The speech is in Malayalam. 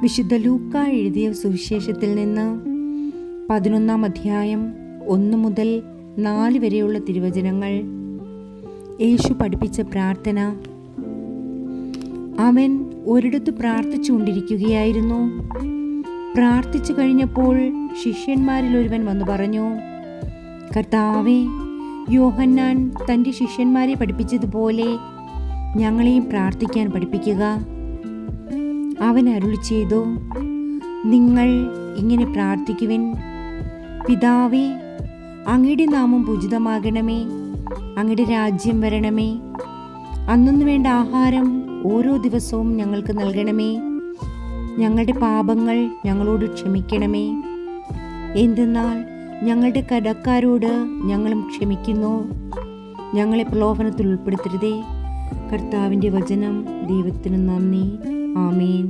വിശുദ്ധ ലൂക്ക എഴുതിയ സുവിശേഷത്തിൽ നിന്ന് 11-ാം അധ്യായം 1 മുതൽ 4 വരെയുള്ള തിരുവചനങ്ങൾ. യേശു പഠിപ്പിച്ച പ്രാർത്ഥന. അവൻ ഒരിടത്ത് പ്രാർത്ഥിച്ചുകൊണ്ടിരിക്കുകയായിരുന്നു. പ്രാർത്ഥിച്ചു കഴിഞ്ഞപ്പോൾ ശിഷ്യന്മാരിൽ ഒരുവൻ വന്നു പറഞ്ഞു, കർത്താവേ, യോഹന്നാൻ തൻ്റെ ശിഷ്യന്മാരെ പഠിപ്പിച്ചതുപോലെ ഞങ്ങളെയും പ്രാർത്ഥിക്കാൻ പഠിപ്പിക്കുക. അവൻ അരുളി ചെയ്തു, നിങ്ങൾ ഇങ്ങനെ പ്രാർത്ഥിക്കുവിൻ: പിതാവേ, അങ്ങയുടെ നാമം പൂജിതമാകണമേ, അങ്ങയുടെ രാജ്യം വരണമേ, അന്നന്ന് വേണ്ട ആഹാരം ഓരോ ദിവസവും ഞങ്ങൾക്ക് നൽകണമേ, ഞങ്ങളുടെ പാപങ്ങൾ ഞങ്ങളോട് ക്ഷമിക്കണമേ, എന്തെന്നാൽ ഞങ്ങളുടെ കടക്കാരോട് ഞങ്ങളും ക്ഷമിക്കുന്നു, ഞങ്ങളെ പ്രലോഭനത്തിൽ ഉൾപ്പെടുത്തരുതേ. കർത്താവിൻ്റെ വചനം. ദൈവത്തിന് നന്ദി. ആമേൻ.